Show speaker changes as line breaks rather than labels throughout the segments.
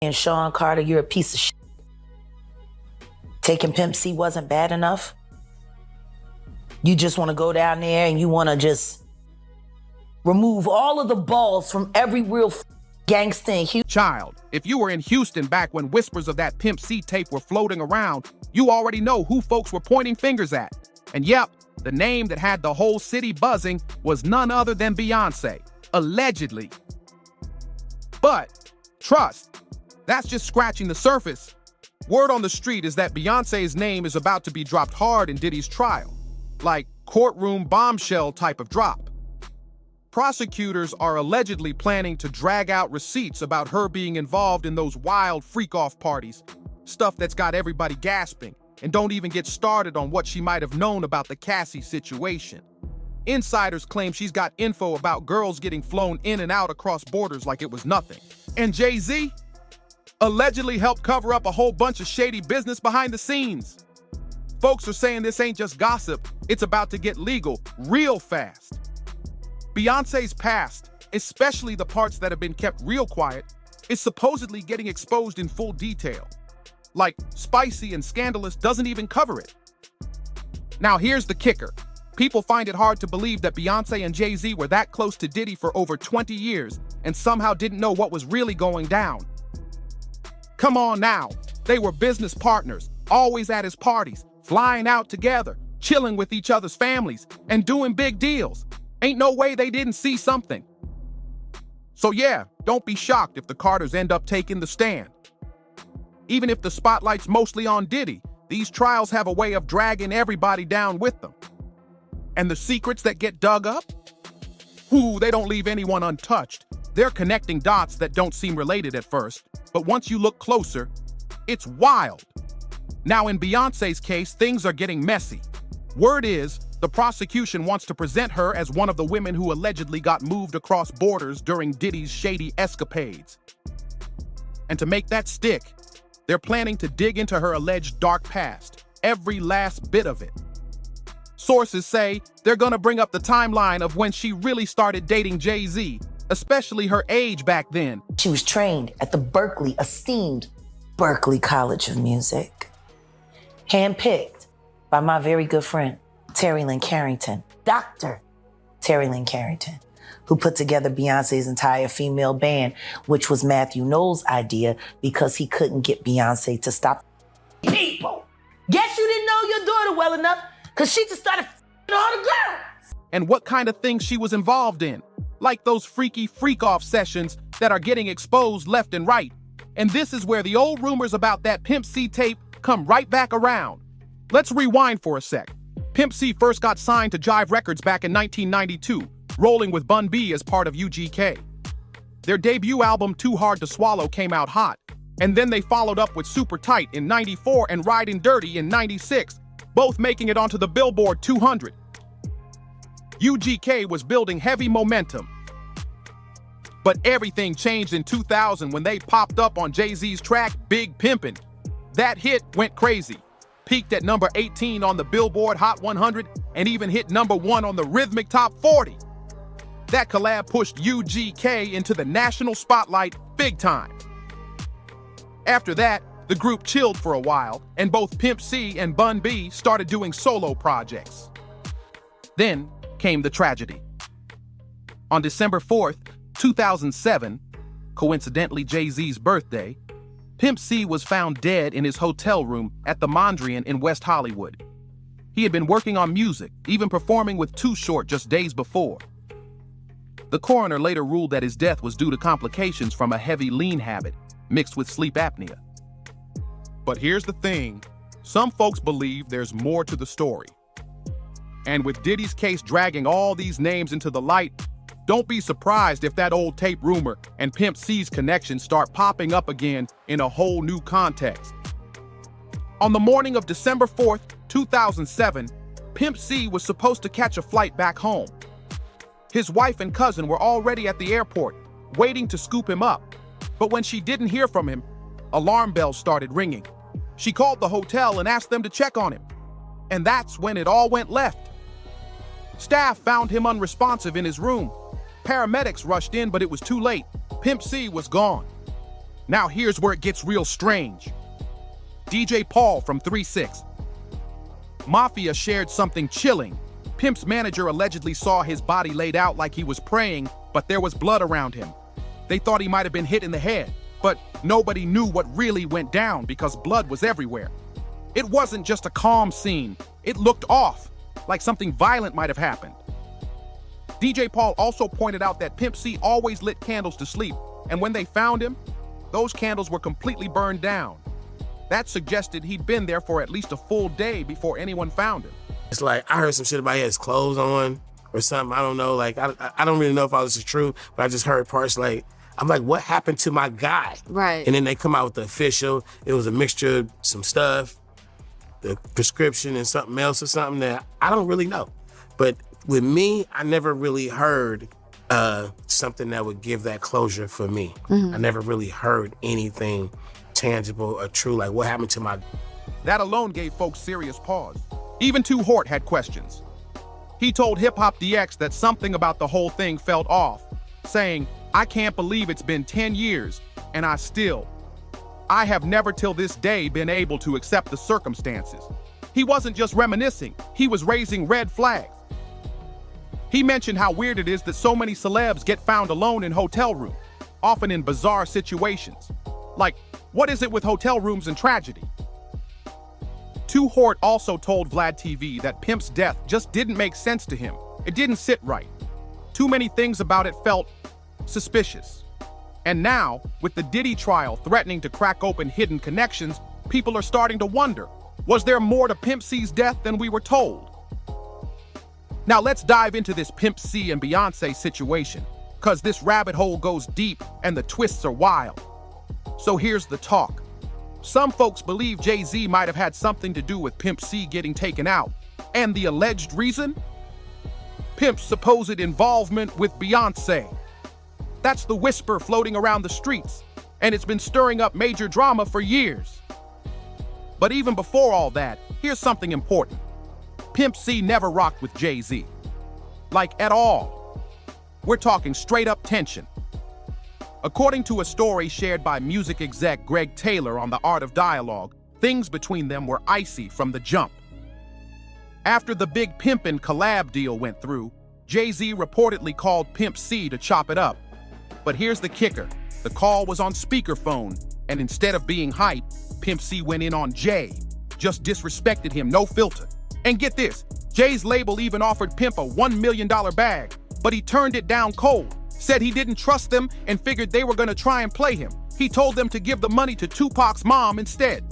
And Sean Carter, you're a piece of shit. Taking Pimp C wasn't bad enough. You just want to go down there and you want to just remove all of the balls from every real gangster in Houston.
Child, if you were in Houston back when whispers of that Pimp C tape were floating around, you already know who folks were pointing fingers at. And yep, the name that had the whole city buzzing was none other than Beyoncé, allegedly. But trust, that's just scratching the surface. Word on the street is that Beyoncé's name is about to be dropped hard in Diddy's trial, like courtroom bombshell type of drop. Prosecutors are allegedly planning to drag out receipts about her being involved in those wild freak-off parties, stuff that's got everybody gasping, and don't even get started on what she might have known about the Cassie situation. Insiders claim she's got info about girls getting flown in and out across borders like it was nothing. And Jay-Z allegedly helped cover up a whole bunch of shady business behind the scenes. Folks are saying this ain't just gossip, it's about to get legal real fast. Beyoncé's past, especially the parts that have been kept real quiet, is supposedly getting exposed in full detail. Like, Spicy and Scandalous doesn't even cover it. Now here's the kicker. People find it hard to believe that Beyoncé and Jay-Z were that close to Diddy for over 20 years and somehow didn't know what was really going down. Come on now, they were business partners, always at his parties, flying out together, chilling with each other's families, and doing big deals. Ain't no way they didn't see something. So yeah, don't be shocked if the Carters end up taking the stand. Even if the spotlight's mostly on Diddy, these trials have a way of dragging everybody down with them. And the secrets that get dug up? Ooh, they don't leave anyone untouched. They're connecting dots that don't seem related at first, but once you look closer, it's wild. Now in Beyoncé's case, things are getting messy. Word is, the prosecution wants to present her as one of the women who allegedly got moved across borders during Diddy's shady escapades. And to make that stick, they're planning to dig into her alleged dark past, every last bit of it. Sources say they're gonna bring up the timeline of when she really started dating Jay-Z, especially her age back then.
She was trained at the esteemed Berklee College of Music. Handpicked by my very good friend, Terry Lynn Carrington, Dr. Terry Lynn Carrington, who put together Beyoncé's entire female band, which was Matthew Knowles' idea because he couldn't get Beyoncé to stop people. Guess you didn't know your daughter well enough because she just started all the girls.
And what kind of things she was involved in, like those freaky freak-off sessions that are getting exposed left and right. And this is where the old rumors about that Pimp C tape come right back around. Let's rewind for a sec. Pimp C first got signed to Jive Records back in 1992, rolling with Bun B as part of UGK. Their debut album, Too Hard to Swallow, came out hot, and then they followed up with Super Tight in '94 and Riding Dirty in '96, both making it onto the Billboard 200. UGK was building heavy momentum. But everything changed in 2000 when they popped up on Jay-Z's track, Big Pimpin'. That hit went crazy, peaked at number 18 on the Billboard Hot 100, and even hit number 1 on the Rhythmic Top 40. That collab pushed UGK into the national spotlight big time. After that, the group chilled for a while, and both Pimp C and Bun B started doing solo projects. Then came the tragedy. On December 4th, 2007, coincidentally Jay-Z's birthday, Pimp C was found dead in his hotel room at the Mondrian in West Hollywood. He had been working on music, even performing with Too Short just days before. The coroner later ruled that his death was due to complications from a heavy lean habit, mixed with sleep apnea. But here's the thing, some folks believe there's more to the story. And with Diddy's case dragging all these names into the light, don't be surprised if that old tape rumor and Pimp C's connections start popping up again in a whole new context. On the morning of December 4th, 2007, Pimp C was supposed to catch a flight back home. His wife and cousin were already at the airport, waiting to scoop him up. But when she didn't hear from him, alarm bells started ringing. She called the hotel and asked them to check on him. And that's when it all went left. Staff found him unresponsive in his room. Paramedics rushed in, but it was too late. Pimp C was gone. Now here's where it gets real strange. DJ Paul from 3-6. Mafia shared something chilling. Pimp's manager allegedly saw his body laid out like he was praying, but there was blood around him. They thought he might have been hit in the head, but nobody knew what really went down because blood was everywhere. It wasn't just a calm scene. It looked off, like something violent might have happened. DJ Paul also pointed out that Pimp C always lit candles to sleep, and when they found him, those candles were completely burned down. That suggested he'd been there for at least a full day before anyone found him.
It's like, I heard some shit about he had his clothes on or something. I don't know. Like, I don't really know if all this is true, but I just heard parts like, I'm like, what happened to my guy?
Right.
And then they come out with the official. It was a mixture of some stuff, the prescription and something else or something that I don't really know. But with me, I never really heard something that would give that closure for me. I never really heard anything tangible or true, like what happened to my...
That alone gave folks serious pause. Even 2 Hort had questions. He told Hip Hop DX that something about the whole thing felt off, saying, "I can't believe it's been 10 years, and I have never till this day been able to accept the circumstances." He wasn't just reminiscing, he was raising red flags. He mentioned how weird it is that so many celebs get found alone in hotel rooms, often in bizarre situations. Like, what is it with hotel rooms and tragedy? 2 Hort also told Vlad TV that Pimp's death just didn't make sense to him. It didn't sit right. Too many things about it felt suspicious. And now, with the Diddy trial threatening to crack open hidden connections, people are starting to wonder, was there more to Pimp C's death than we were told? Now let's dive into this Pimp C and Beyoncé situation, cause this rabbit hole goes deep and the twists are wild. So here's the talk. Some folks believe Jay-Z might have had something to do with Pimp C getting taken out. And the alleged reason? Pimp's supposed involvement with Beyoncé. That's the whisper floating around the streets, and it's been stirring up major drama for years. But even before all that, here's something important. Pimp C never rocked with Jay-Z. Like, at all. We're talking straight up tension. According to a story shared by music exec Greg Taylor on The Art of Dialogue, things between them were icy from the jump. After the big Pimpin' collab deal went through, Jay-Z reportedly called Pimp C to chop it up. But here's the kicker. The call was on speakerphone, and instead of being hype, Pimp C went in on Jay. Just disrespected him, no filter. And get this, Jay's label even offered Pimp a $1 million bag, but he turned it down cold. Said he didn't trust them and figured they were gonna try and play him. He told them to give the money to Tupac's mom instead.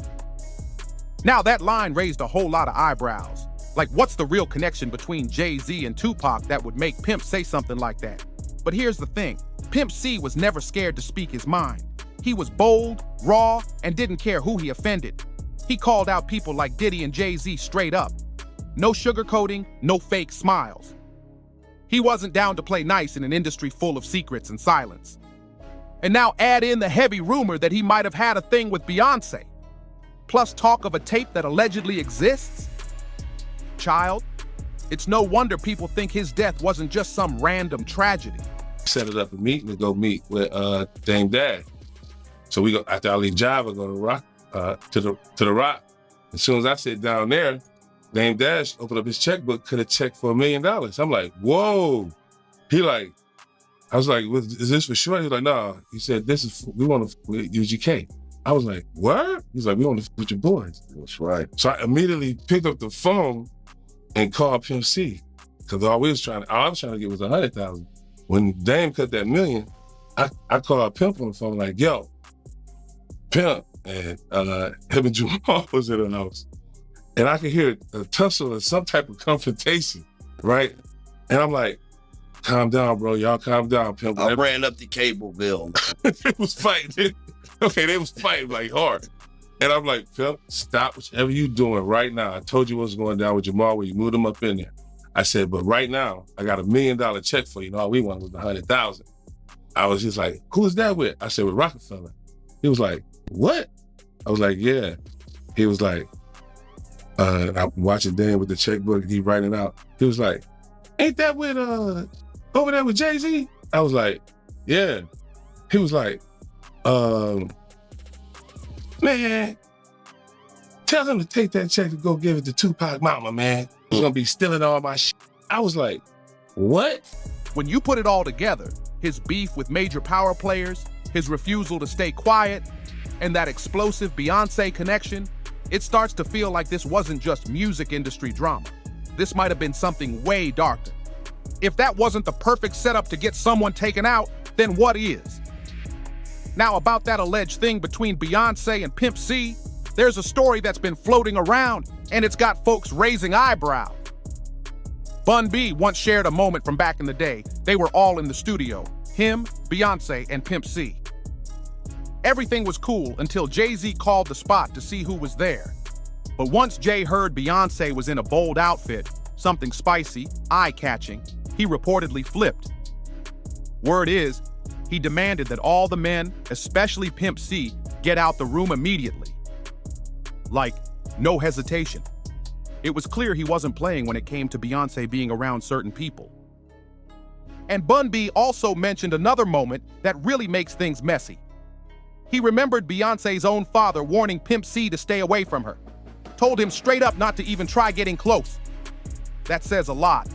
Now that line raised a whole lot of eyebrows. Like, what's the real connection between Jay-Z and Tupac that would make Pimp say something like that? But here's the thing, Pimp C was never scared to speak his mind. He was bold, raw, and didn't care who he offended. He called out people like Diddy and Jay-Z straight up. No sugarcoating, no fake smiles. He wasn't down to play nice in an industry full of secrets and silence. And now add in the heavy rumor that he might have had a thing with Beyoncé. Plus talk of a tape that allegedly exists. Child, it's no wonder people think his death wasn't just some random tragedy.
Set it up a meeting to go meet with Dame Dash. So we go, after I leave Java, go to Rock, to the Rock. As soon as I sit down there, Dame Dash opened up his checkbook, could have checked for $1 million. I'm like, whoa. I was like, is this for sure? He's like, no. He said, we want to use UGK. I was like, what? He's like, we want to with your boys. That's right. So I immediately picked up the phone and called Pimp C. Because all I was trying to get was 100,000. When Dame cut that $1 million, I called Pimp on the phone like, yo, Pimp, and him and Jamal was in the house. And I could hear a tussle or some type of confrontation, right? And I'm like, calm down, bro. Y'all calm down, Pimp.
I ran up the cable bill.
They was fighting. Okay, they was fighting like hard. And I'm like, Pimp, stop whatever you doing right now. I told you what's going down with Jamal when you moved him up in there. I said, but right now, I got $1 million check for you. And all we wanted was 100,000. I was just like, who is that with? I said, with Rockefeller. He was like, what? I was like, yeah. He was like, I'm watching Dan with the checkbook, he writing it out. He was like, ain't that with, over there with Jay-Z? I was like, yeah. He was like, Man, tell him to take that check to go give it to Tupac mama, man. He's gonna be stealing all my shit. I was like, what?
When you put it all together, his beef with major power players, his refusal to stay quiet, and that explosive Beyoncé connection, it starts to feel like this wasn't just music industry drama. This might have been something way darker. If that wasn't the perfect setup to get someone taken out, then what is? Now, about that alleged thing between Beyoncé and Pimp C, there's a story that's been floating around, and it's got folks raising eyebrows. Bun B once shared a moment from back in the day. They were all in the studio, him, Beyoncé, and Pimp C. Everything was cool until Jay-Z called the spot to see who was there. But once Jay heard Beyoncé was in a bold outfit, something spicy, eye-catching, he reportedly flipped. Word is, he demanded that all the men, especially Pimp C, get out the room immediately. Like, no hesitation. It was clear he wasn't playing when it came to Beyoncé being around certain people. And Bun B also mentioned another moment that really makes things messy. He remembered Beyoncé's own father warning Pimp C to stay away from her, told him straight up not to even try getting close. That says a lot,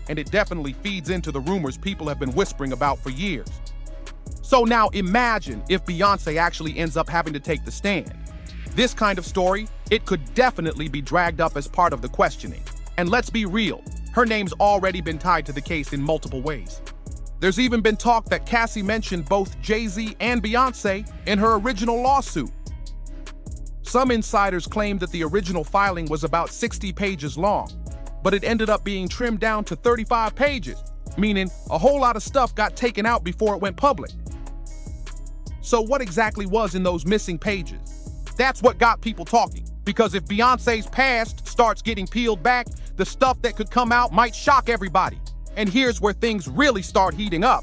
and it definitely feeds into the rumors people have been whispering about for years. So now imagine if Beyoncé actually ends up having to take the stand. This kind of story, it could definitely be dragged up as part of the questioning. And let's be real, her name's already been tied to the case in multiple ways. There's even been talk that Cassie mentioned both Jay-Z and Beyoncé in her original lawsuit. Some insiders claim that the original filing was about 60 pages long, but it ended up being trimmed down to 35 pages, meaning a whole lot of stuff got taken out before it went public. So what exactly was in those missing pages? That's what got people talking, because if Beyoncé's past starts getting peeled back, the stuff that could come out might shock everybody. And here's where things really start heating up.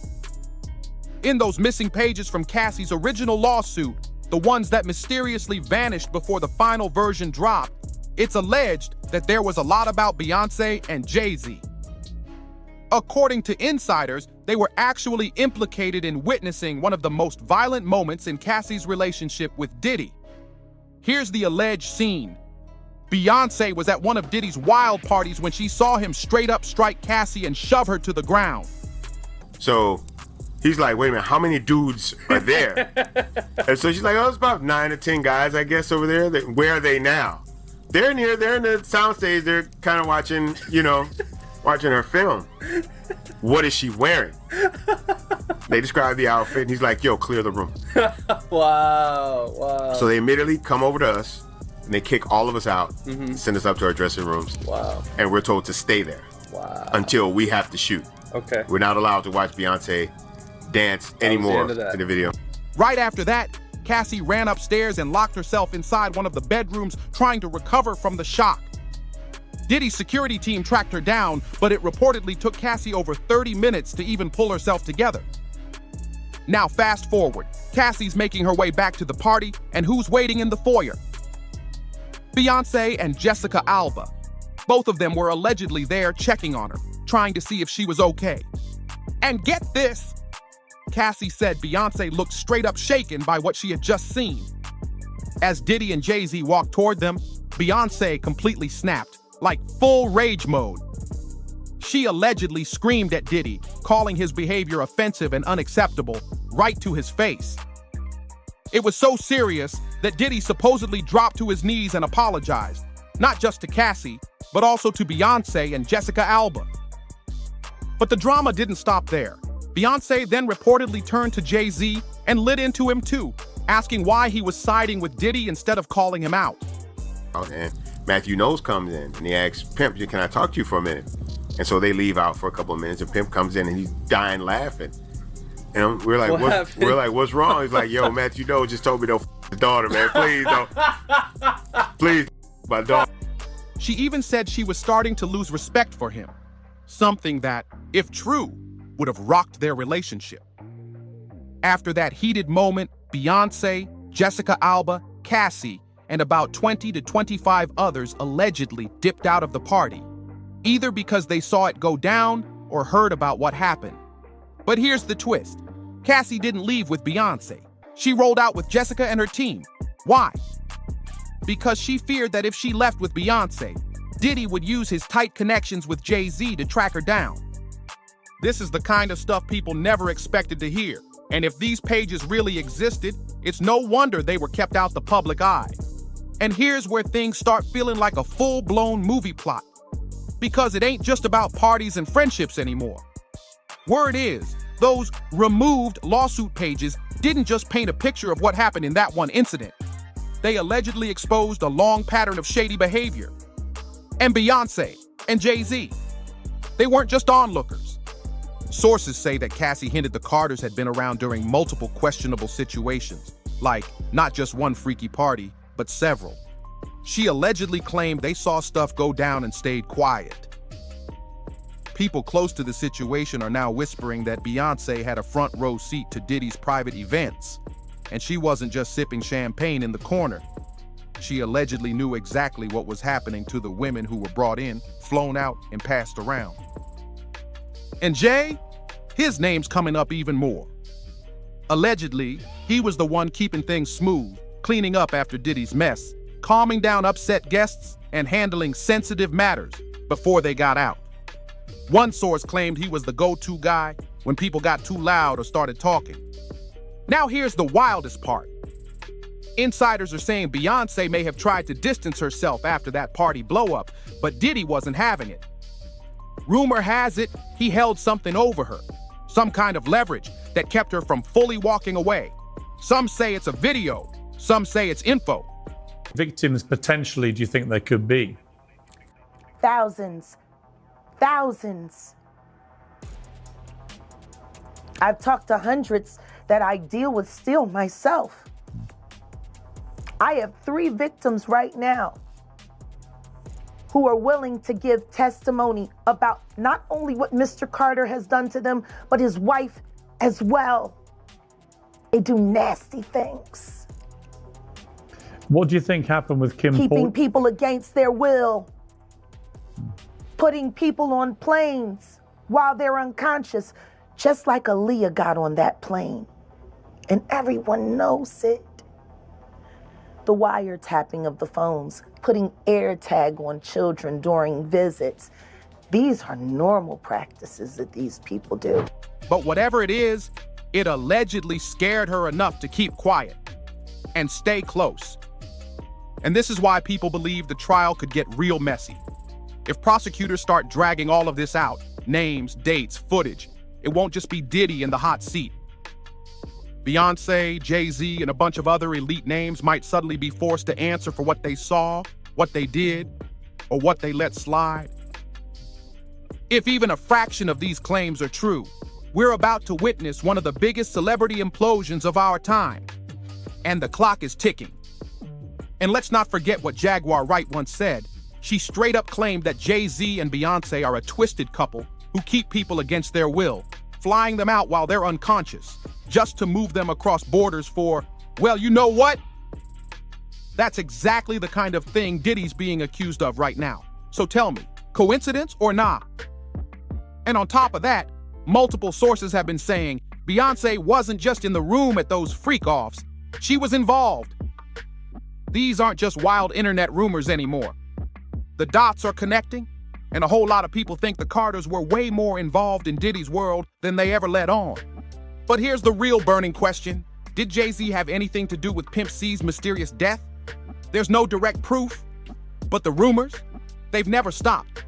In those missing pages from Cassie's original lawsuit, the ones that mysteriously vanished before the final version dropped, it's alleged that there was a lot about Beyoncé and Jay-Z. According to insiders, they were actually implicated in witnessing one of the most violent moments in Cassie's relationship with Diddy. Here's the alleged scene. Beyoncé was at one of Diddy's wild parties when she saw him straight up strike Cassie and shove her to the ground.
So he's like, wait a minute, how many dudes are there? And so she's like, oh, it's about 9 or 10 guys, I guess, over there. Where are they now? They're in here, they're in the soundstage, they're kind of watching, watching her film. What is she wearing? They describe the outfit, and he's like, yo, clear the room.
Wow.
So they immediately come over to us, and they kick all of us out, send us up to our dressing rooms.
Wow.
And we're told to stay there.
Wow.
Until we have to shoot.
Okay.
We're not allowed to watch Beyoncé dance anymore in the video.
Right after that, Cassie ran upstairs and locked herself inside one of the bedrooms trying to recover from the shock. Diddy's security team tracked her down, but it reportedly took Cassie over 30 minutes to even pull herself together. Now fast forward, Cassie's making her way back to the party, and who's waiting in the foyer? Beyoncé and Jessica Alba. Both of them were allegedly there checking on her, trying to see if she was okay. And get this, Cassie said Beyoncé looked straight up shaken by what she had just seen. As Diddy and Jay-Z walked toward them, Beyoncé completely snapped, like full rage mode. She allegedly screamed at Diddy, calling his behavior offensive and unacceptable, right to his face. It was so serious that Diddy supposedly dropped to his knees and apologized, not just to Cassie, but also to Beyoncé and Jessica Alba. But the drama didn't stop there. Beyoncé then reportedly turned to Jay-Z and lit into him too, asking why he was siding with Diddy instead of calling him out.
Oh, and Matthew Knowles comes in and he asks Pimp, can I talk to you for a minute? And so they leave out for a couple of minutes and Pimp comes in and he's dying laughing. And we're like, what's wrong? He's like, yo, Matthew Knowles just told me don't f his daughter, man. Please don't. Please, my daughter.
She even said she was starting to lose respect for him, something that, if true, would have rocked their relationship. After that heated moment, Beyoncé, Jessica Alba, Cassie, and about 20 to 25 others allegedly dipped out of the party, either because they saw it go down or heard about what happened. But here's the twist. Cassie didn't leave with Beyoncé. She rolled out with Jessica and her team, Why? Because she feared that if she left with Beyoncé, Diddy would use his tight connections with Jay-Z to track her down. This is the kind of stuff people never expected to hear. And if these pages really existed, it's no wonder they were kept out the public eye. And here's where things start feeling like a full-blown movie plot. Because it ain't just about parties and friendships anymore. Word is, those removed lawsuit pages didn't just paint a picture of what happened in that one incident. They allegedly exposed a long pattern of shady behavior. And Beyoncé and Jay-Z, they weren't just onlookers. Sources say that Cassie hinted the Carters had been around during multiple questionable situations, like not just one freaky party, but several. She allegedly claimed they saw stuff go down and stayed quiet. People close to the situation are now whispering that Beyoncé had a front row seat to Diddy's private events, and she wasn't just sipping champagne in the corner. She allegedly knew exactly what was happening to the women who were brought in, flown out, and passed around. And Jay, his name's coming up even more. Allegedly, he was the one keeping things smooth, cleaning up after Diddy's mess, calming down upset guests, and handling sensitive matters before they got out. One source claimed he was the go-to guy when people got too loud or started talking. Now here's the wildest part. Insiders are saying Beyoncé may have tried to distance herself after that party blow-up, but Diddy wasn't having it. Rumor has it he held something over her, some kind of leverage that kept her from fully walking away. Some say it's a video, some say it's info.
Victims potentially, do you think there could be?
Thousands. Thousands. I've talked to hundreds that I deal with still myself. I have 3 victims right now who are willing to give testimony about not only what Mr. Carter has done to them, but his wife as well. They do nasty things.
What do you think happened with Kim
Keeping people against their will. Putting people on planes while they're unconscious, just like Aaliyah got on that plane. And everyone knows it. The wiretapping of the phones, putting air tag on children during visits. These are normal practices that these people do.
But whatever it is, it allegedly scared her enough to keep quiet and stay close. And this is why people believe the trial could get real messy. If prosecutors start dragging all of this out, names, dates, footage, it won't just be Diddy in the hot seat. Beyoncé, Jay-Z, and a bunch of other elite names might suddenly be forced to answer for what they saw, what they did, or what they let slide. If even a fraction of these claims are true, we're about to witness one of the biggest celebrity implosions of our time. And the clock is ticking. And let's not forget what Jaguar Wright once said. She straight up claimed that Jay-Z and Beyoncé are a twisted couple who keep people against their will, flying them out while they're unconscious, just to move them across borders for, well, you know what? That's exactly the kind of thing Diddy's being accused of right now. So tell me, coincidence or nah? And on top of that, multiple sources have been saying Beyoncé wasn't just in the room at those freak-offs, she was involved. These aren't just wild internet rumors anymore. The dots are connecting, and a whole lot of people think the Carters were way more involved in Diddy's world than they ever let on. But here's the real burning question. Did Jay-Z have anything to do with Pimp C's mysterious death? There's no direct proof, but the rumors, they've never stopped.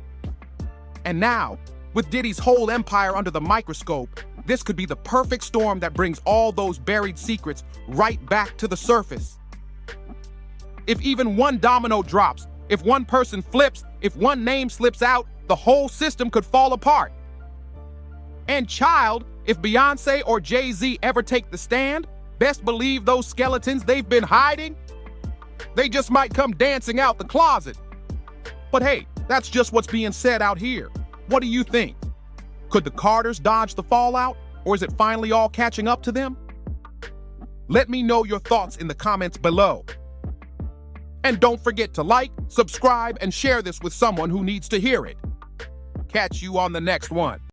And now, with Diddy's whole empire under the microscope, this could be the perfect storm that brings all those buried secrets right back to the surface. If even one domino drops, if one person flips, if one name slips out, the whole system could fall apart. And child, if Beyoncé or Jay-Z ever take the stand, best believe those skeletons they've been hiding, they just might come dancing out the closet. But hey, that's just what's being said out here. What do you think? Could the Carters dodge the fallout, or is it finally all catching up to them? Let me know your thoughts in the comments below. And don't forget to like, subscribe, and share this with someone who needs to hear it. Catch you on the next one.